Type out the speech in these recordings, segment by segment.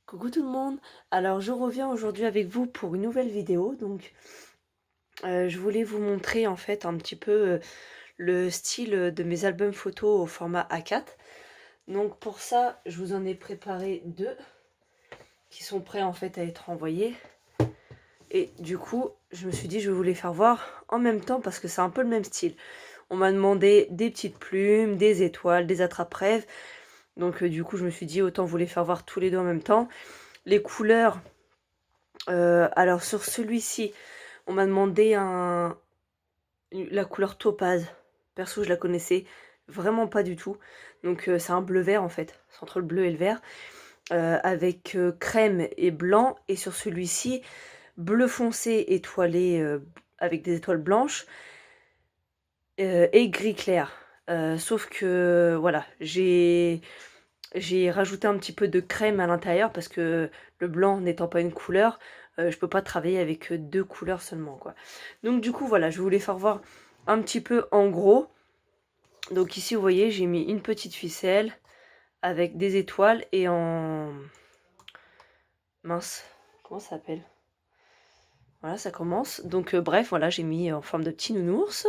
Coucou tout le monde, alors je reviens aujourd'hui avec vous pour une nouvelle vidéo. Je voulais vous montrer en fait un petit peu le style de mes albums photos au format A4. Donc pour ça je vous en ai préparé deux qui sont prêts en fait à être envoyés. Et du coup je me suis dit je vais vous les faire voir en même temps parce que c'est un peu le même style. On m'a demandé des petites plumes, des étoiles, des attrape-rêves. Du coup je me suis dit autant vous les faire voir tous les deux en même temps. Les couleurs, alors sur celui-ci on m'a demandé la couleur topaz. Perso, je la connaissais vraiment pas du tout. C'est un bleu vert en fait. C'est entre le bleu et le vert. Avec crème et blanc. Et sur celui-ci, bleu foncé étoilé avec des étoiles blanches. Et gris clair. Sauf que voilà, j'ai rajouté un petit peu de crème à l'intérieur parce que le blanc n'étant pas une couleur, je peux pas travailler avec deux couleurs seulement quoi. Donc du coup voilà, je voulais faire voir un petit peu en gros. Donc ici vous voyez, j'ai mis une petite ficelle avec des étoiles et en mince, comment ça s'appelle? Voilà, ça commence. Bref, voilà, j'ai mis en forme de petit nounours.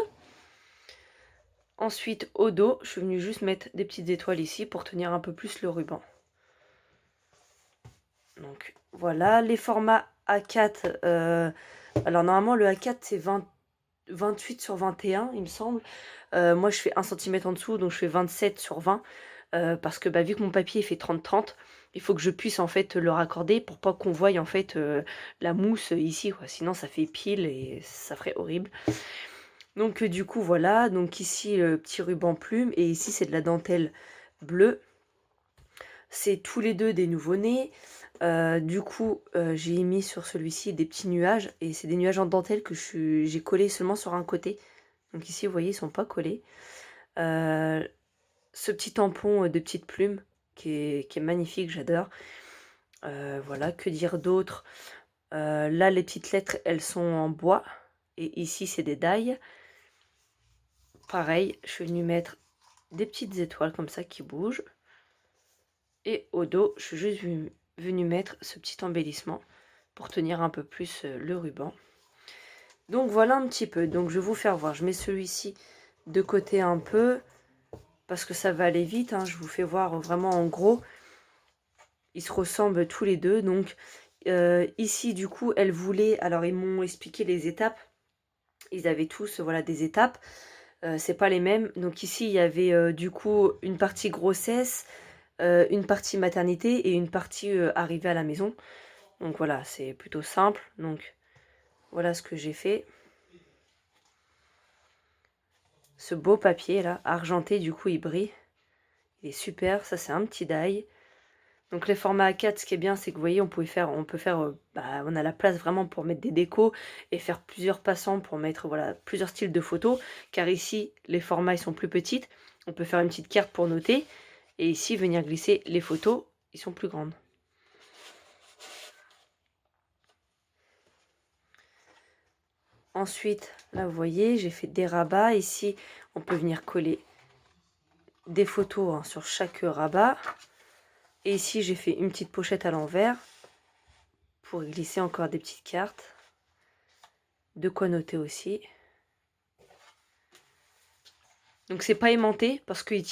Ensuite, au dos, je suis venue juste mettre des petites étoiles ici pour tenir un peu plus le ruban. Donc voilà, les formats A4. Alors normalement le A4 c'est 28 sur 21 il me semble. Moi je fais 1 cm en dessous, donc je fais 27 sur 20. Parce que vu que mon papier fait 30-30, il faut que je puisse en fait le raccorder pour pas qu'on voie en fait la mousse ici quoi. Sinon ça fait pile et ça ferait horrible. Du coup voilà, donc ici le petit ruban plume et ici c'est de la dentelle bleue. C'est tous les deux des nouveau-nés. J'ai mis sur celui-ci des petits nuages. Et c'est des nuages en dentelle que j'ai collés seulement sur un côté. Donc ici, vous voyez, ils sont pas collés. Ce petit tampon de petites plumes qui est magnifique, j'adore. Voilà, que dire d'autre? Là, les petites lettres, elles sont en bois. Et ici, c'est des dailles. Pareil, je suis venue mettre des petites étoiles comme ça qui bougent. Et au dos, je suis juste venue mettre ce petit embellissement pour tenir un peu plus le ruban. Donc voilà un petit peu. Donc je vais vous faire voir. Je mets celui-ci de côté un peu parce que ça va aller vite. Je vous fais voir vraiment en gros. Ils se ressemblent tous les deux. Ici du coup, elles voulaient. Alors ils m'ont expliqué les étapes. Ils avaient tous voilà des étapes. C'est pas les mêmes. Donc ici il y avait du coup une partie grossesse, une partie maternité et une partie arrivée à la maison. Donc voilà, c'est plutôt simple. Donc voilà ce que j'ai fait. Ce beau papier là, argenté, du coup il brille. Il est super, ça c'est un petit die. Donc les formats A4, ce qui est bien, c'est que vous voyez, on peut faire, on a la place vraiment pour mettre des décos et faire plusieurs passants pour mettre voilà plusieurs styles de photos. Car ici, les formats ils sont plus petites. On peut faire une petite carte pour noter. Et ici, venir glisser les photos, ils sont plus grandes. Ensuite, là vous voyez, j'ai fait des rabats. Ici, on peut venir coller des photos sur chaque rabat. Et ici, j'ai fait une petite pochette à l'envers pour y glisser encore des petites cartes. De quoi noter aussi. Donc c'est pas aimanté parce qu'il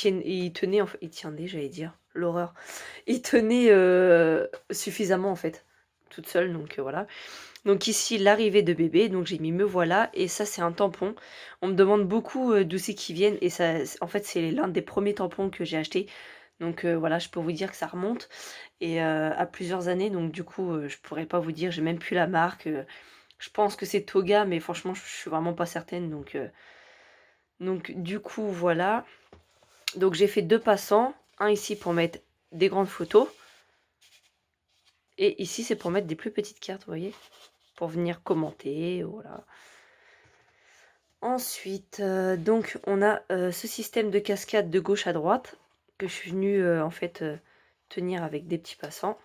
tenait, enfin, il tiendait, j'allais dire, l'horreur. Il tenait suffisamment en fait, toute seule, voilà. Donc ici, l'arrivée de bébé, donc j'ai mis me voilà, et ça c'est un tampon. On me demande beaucoup d'où c'est qu'ils viennent, et ça, en fait c'est l'un des premiers tampons que j'ai acheté. Voilà, je peux vous dire que ça remonte et à plusieurs années, donc du coup je pourrais pas vous dire, j'ai même plus la marque. Je pense que c'est Toga, mais franchement je suis vraiment pas certaine, du coup voilà. Donc j'ai fait deux passants, un ici pour mettre des grandes photos, et ici c'est pour mettre des plus petites cartes, vous voyez, pour venir commenter, voilà. Ensuite, on a ce système de cascade de gauche à droite que je suis venue en fait tenir avec des petits passants.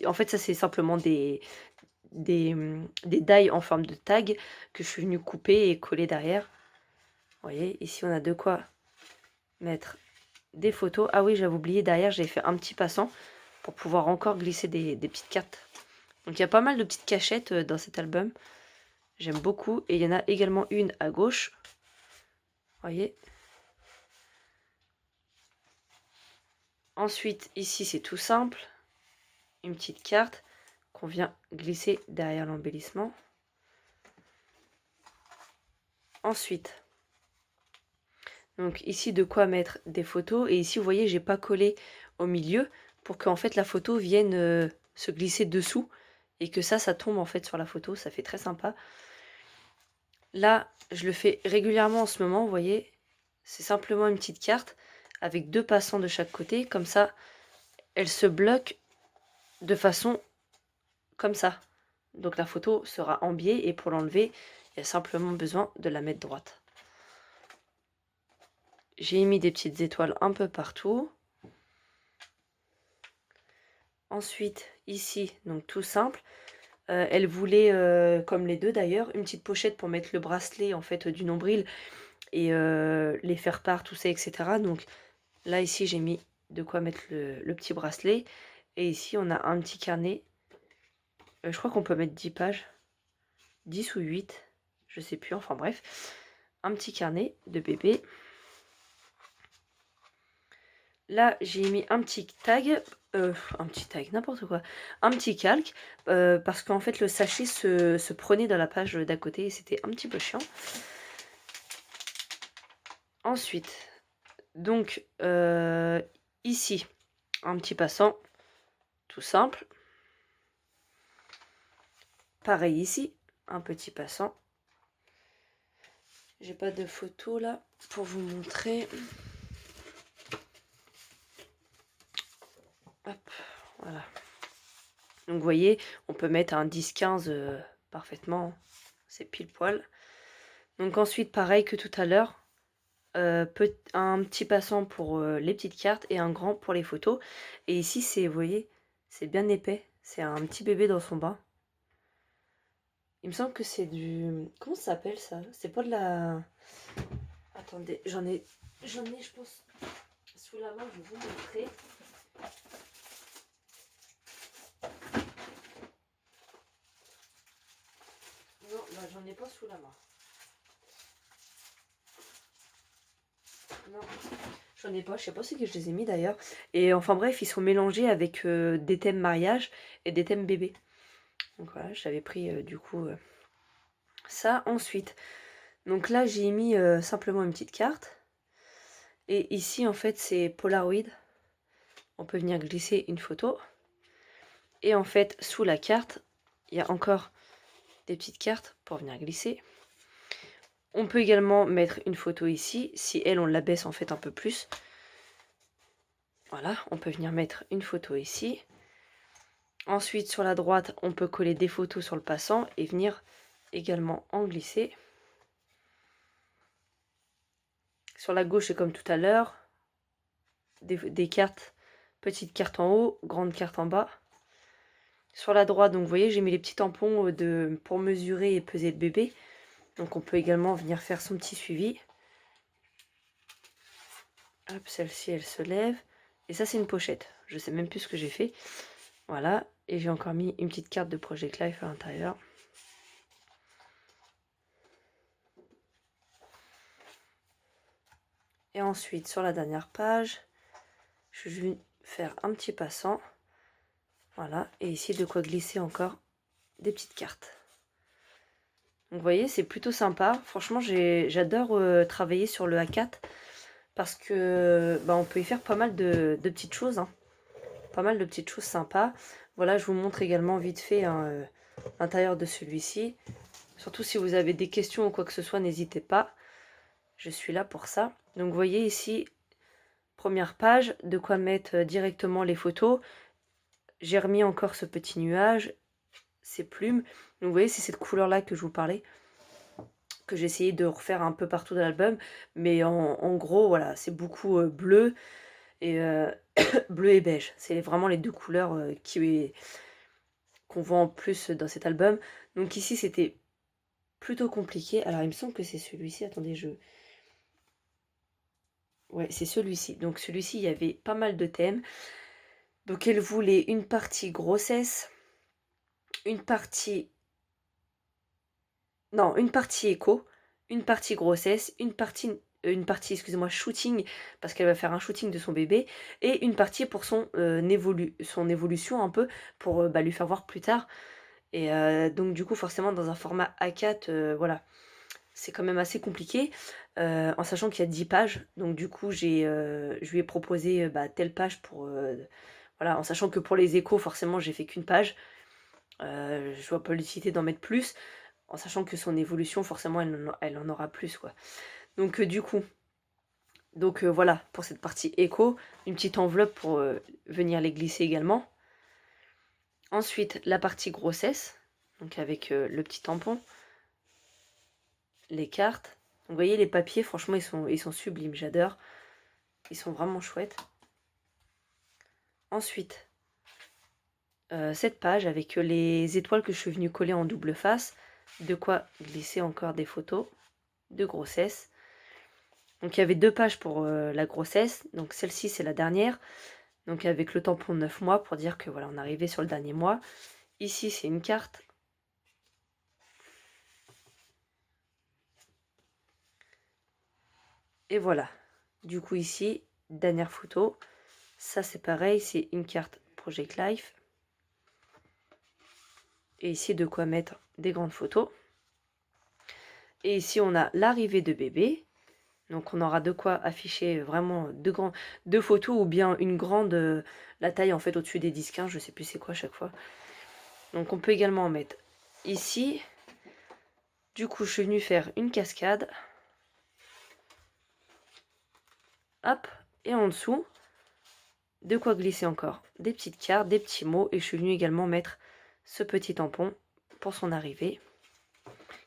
En fait, ça c'est simplement des die en forme de tag que je suis venue couper et coller derrière. Vous voyez, ici on a de quoi mettre des photos. Ah oui, j'avais oublié, derrière j'ai fait un petit passant pour pouvoir encore glisser des petites cartes. Donc il y a pas mal de petites cachettes dans cet album. J'aime beaucoup. Et il y en a également une à gauche. Voyez. Ensuite, ici, c'est tout simple. Une petite carte qu'on vient glisser derrière l'embellissement. Ensuite, donc ici, de quoi mettre des photos. Et ici, vous voyez, j'ai pas collé au milieu pour qu'en fait la photo vienne se glisser dessous. Et que ça tombe en fait sur la photo. Ça fait très sympa. Là, je le fais régulièrement en ce moment, vous voyez. C'est simplement une petite carte avec 2 passants de chaque côté. Comme ça, elle se bloque de façon comme ça. Donc la photo sera en biais et pour l'enlever, il y a simplement besoin de la mettre droite. J'ai mis des petites étoiles un peu partout. Ensuite, ici, donc tout simple. Elle voulait, comme les deux d'ailleurs, une petite pochette pour mettre le bracelet en fait du nombril et les faire part, tout ça, etc. Donc là, ici, j'ai mis de quoi mettre le petit bracelet. Et ici, on a un petit carnet. Je crois qu'on peut mettre 10 pages. 10 ou 8. Je sais plus, enfin bref. Un petit carnet de bébé. Là, j'ai mis un petit tag. Un petit tag, n'importe quoi. Un petit calque. Parce qu'en fait, le sachet se prenait dans la page d'à côté. Et c'était un petit peu chiant. Ensuite, donc, ici, un petit passant. Tout simple. Pareil ici, un petit passant. J'ai pas de photo là pour vous montrer. Hop, voilà. Donc vous voyez, on peut mettre un 10-15 parfaitement. C'est pile poil. Donc ensuite, pareil que tout à l'heure, un petit passant pour les petites cartes et un grand pour les photos. Et ici, c'est, vous voyez, c'est bien épais. C'est un petit bébé dans son bain. Il me semble que c'est du... Comment ça s'appelle ça? C'est pas de la... Attendez, j'en ai, je pense, sous la main, je vais vous montrer. Non, bah, j'en ai pas sous la main. Non, j'en ai pas, je sais pas si je les ai mis d'ailleurs. Et enfin bref, ils sont mélangés avec des thèmes mariage et des thèmes bébé. Donc voilà, j'avais pris du coup ça. Ensuite, donc là j'ai mis simplement une petite carte. Et ici en fait c'est Polaroid. On peut venir glisser une photo. Et en fait sous la carte, il y a encore des petites cartes pour venir glisser. On peut également mettre une photo ici. Si elle, on la baisse en fait un peu plus. Voilà, on peut venir mettre une photo ici. Ensuite, sur la droite, on peut coller des photos sur le passant et venir également en glisser. Sur la gauche, c'est comme tout à l'heure. Des cartes, petites cartes en haut, grandes cartes en bas. Sur la droite, donc vous voyez, j'ai mis les petits tampons pour mesurer et peser le bébé. Donc on peut également venir faire son petit suivi. Hop, celle-ci, elle se lève. Et ça, c'est une pochette. Je sais même plus ce que j'ai fait. Voilà. Et j'ai encore mis une petite carte de Project Life à l'intérieur. Et ensuite, sur la dernière page, je vais faire un petit passant. Voilà. Et ici, de quoi glisser encore des petites cartes. Donc, vous voyez, c'est plutôt sympa. Franchement, j'adore travailler sur le A4 parce que on peut y faire pas mal de petites choses. Hein. Pas mal de petites choses sympas. Voilà, je vous montre également vite fait l'intérieur de celui-ci. Surtout si vous avez des questions ou quoi que ce soit, n'hésitez pas. Je suis là pour ça. Donc vous voyez ici, première page, de quoi mettre directement les photos. J'ai remis encore ce petit nuage, ces plumes. Donc vous voyez, c'est cette couleur-là que je vous parlais, que j'ai essayé de refaire un peu partout dans l'album. Mais en gros, voilà, c'est beaucoup bleu et bleu et beige. C'est vraiment les deux couleurs qu'on voit en plus dans cet album. Donc ici, c'était plutôt compliqué. Alors, il me semble que c'est celui-ci. Attendez, ouais, c'est celui-ci. Donc celui-ci, il y avait pas mal de thèmes. Donc elle voulait une partie grossesse, une partie... Non, une partie écho, une partie grossesse, une partie, excusez-moi, shooting, parce qu'elle va faire un shooting de son bébé, et une partie pour son évolution un peu, pour bah, lui faire voir plus tard. Et donc du coup, forcément, dans un format A4, voilà, c'est quand même assez compliqué, en sachant qu'il y a 10 pages. Donc du coup, je lui ai proposé bah, telle page pour... voilà, en sachant que pour les échos, forcément, j'ai fait qu'une page. Je vois pas l'utilité d'en mettre plus, en sachant que son évolution, forcément, elle en aura plus, quoi. Donc du coup, voilà, pour cette partie écho, une petite enveloppe pour venir les glisser également. Ensuite, la partie grossesse, donc avec le petit tampon, les cartes. Donc, vous voyez, les papiers, franchement, ils sont sublimes, j'adore. Ils sont vraiment chouettes. Ensuite, cette page avec les étoiles que je suis venue coller en double face. De quoi glisser encore des photos de grossesse. Donc il y avait 2 pages pour la grossesse. Donc celle-ci, c'est la dernière. Donc avec le tampon de 9 mois pour dire que voilà, on arrivait sur le dernier mois. Ici, c'est une carte. Et voilà. Du coup, ici, dernière photo. Ça, c'est pareil, c'est une carte Project Life. Et ici, de quoi mettre des grandes photos. Et ici, on a l'arrivée de bébé. Donc, on aura de quoi afficher vraiment deux photos ou bien une grande, la taille en fait au-dessus des 10-15, je sais plus c'est quoi à chaque fois. Donc, on peut également en mettre ici. Du coup, je suis venue faire une cascade. Hop, et en dessous, de quoi glisser encore des petites cartes, des petits mots. Et je suis venue également mettre ce petit tampon pour son arrivée,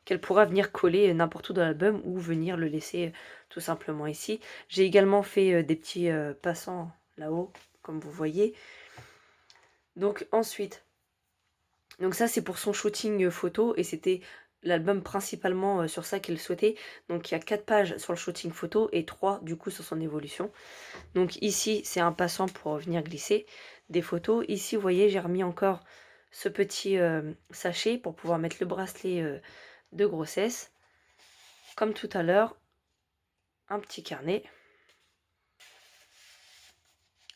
qu'elle pourra venir coller n'importe où dans l'album ou venir le laisser tout simplement ici. J'ai également fait des petits passants là-haut, comme vous voyez. Donc ensuite, donc ça c'est pour son shooting photo et c'était l'album principalement sur ça qu'elle souhaitait. Donc il y a 4 pages sur le shooting photo et 3 du coup sur son évolution. Donc ici c'est un passant pour venir glisser des photos. Ici vous voyez j'ai remis encore ce petit sachet pour pouvoir mettre le bracelet de grossesse. Comme tout à l'heure, un petit carnet.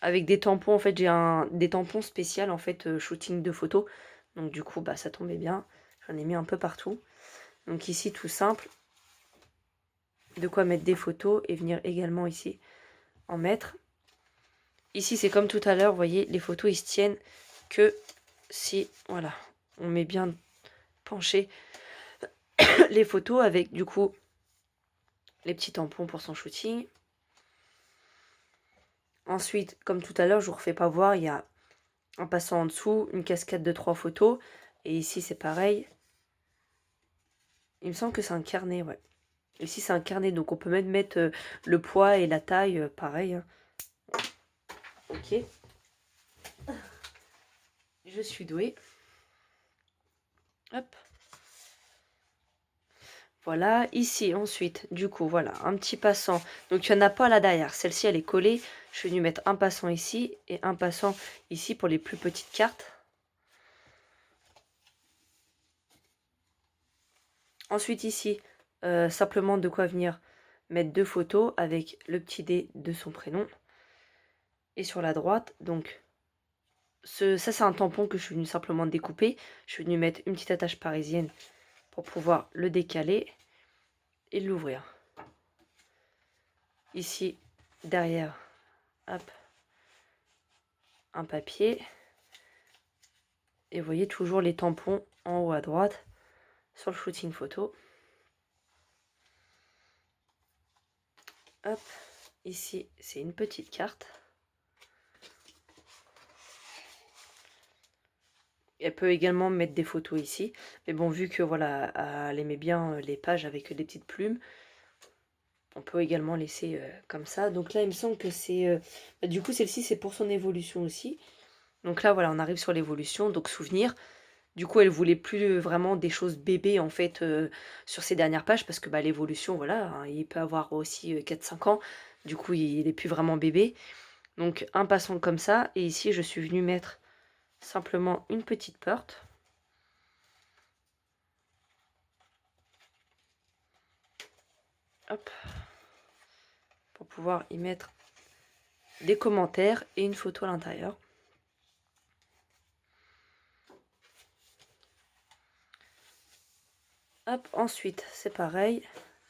Avec des tampons, en fait j'ai des tampons spéciaux en fait shooting de photos. Donc du coup bah ça tombait bien. J'en ai mis un peu partout. Donc ici tout simple. De quoi mettre des photos et venir également ici en mettre. Ici c'est comme tout à l'heure, vous voyez les photos ils se tiennent que si voilà on met bien penché les photos avec du coup les petits tampons pour son shooting. Ensuite, comme tout à l'heure, je vous refais pas voir, il y a un passant en dessous, une cascade de 3 photos. Et ici, c'est pareil. Il me semble que c'est un carnet, ouais. Ici, c'est un carnet, donc on peut même mettre le poids et la taille, pareil. Hein. Ok. Je suis douée. Hop. Voilà, ici, ensuite, du coup, voilà, un petit passant. Donc, il n'y en a pas là derrière. Celle-ci, elle est collée. Je suis venue mettre un passant ici et un passant ici pour les plus petites cartes. Ensuite, ici, simplement de quoi venir mettre 2 photos avec le petit dé de son prénom. Et sur la droite, donc, ça, c'est un tampon que je suis venue simplement découper. Je suis venue mettre une petite attache parisienne pour pouvoir le décaler et l'ouvrir. Ici, derrière, hop, un papier. Et vous voyez toujours les tampons en haut à droite sur le shooting photo. Hop, ici, c'est une petite carte. Elle peut également mettre des photos ici. Mais bon, vu que voilà, elle aimait bien les pages avec des petites plumes, on peut également laisser comme ça. Donc là, il me semble que c'est... du coup, celle-ci, c'est pour son évolution aussi. Donc là, voilà, on arrive sur l'évolution. Donc, souvenir. Du coup, elle voulait plus vraiment des choses bébés, en fait, sur ces dernières pages. Parce que bah, l'évolution, voilà, hein, il peut avoir aussi 4-5 ans. Du coup, il n'est plus vraiment bébé. Donc un passant comme ça, et ici je suis venue mettre simplement une petite porte. Hop. Pour pouvoir y mettre des commentaires et une photo à l'intérieur. Hop, ensuite c'est pareil,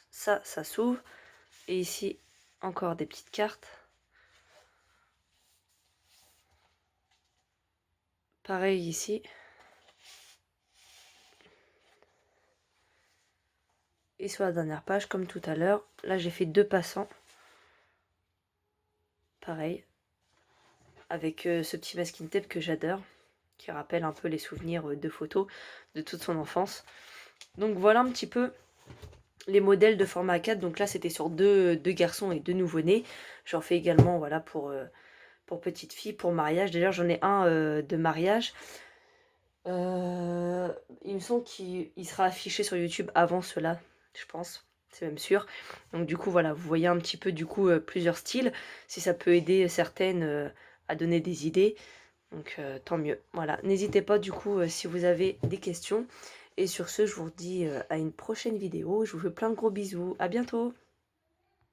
ça s'ouvre, et ici encore des petites cartes. Pareil ici. Et sur la dernière page, comme tout à l'heure, là j'ai fait 2 passants. Pareil, avec ce petit masking tape que j'adore, qui rappelle un peu les souvenirs de photos de toute son enfance. Donc voilà un petit peu les modèles de format A4. Donc là c'était sur deux garçons et 2 nouveau-nés. J'en fais également voilà pour petite fille, pour mariage. D'ailleurs j'en ai un de mariage. Il me semble qu'il sera affiché sur YouTube avant cela, je pense. C'est même sûr. Donc du coup voilà, vous voyez un petit peu du coup plusieurs styles. Si ça peut aider certaines à donner des idées. Donc tant mieux. Voilà, n'hésitez pas du coup si vous avez des questions. Et sur ce, je vous dis à une prochaine vidéo. Je vous fais plein de gros bisous. À bientôt.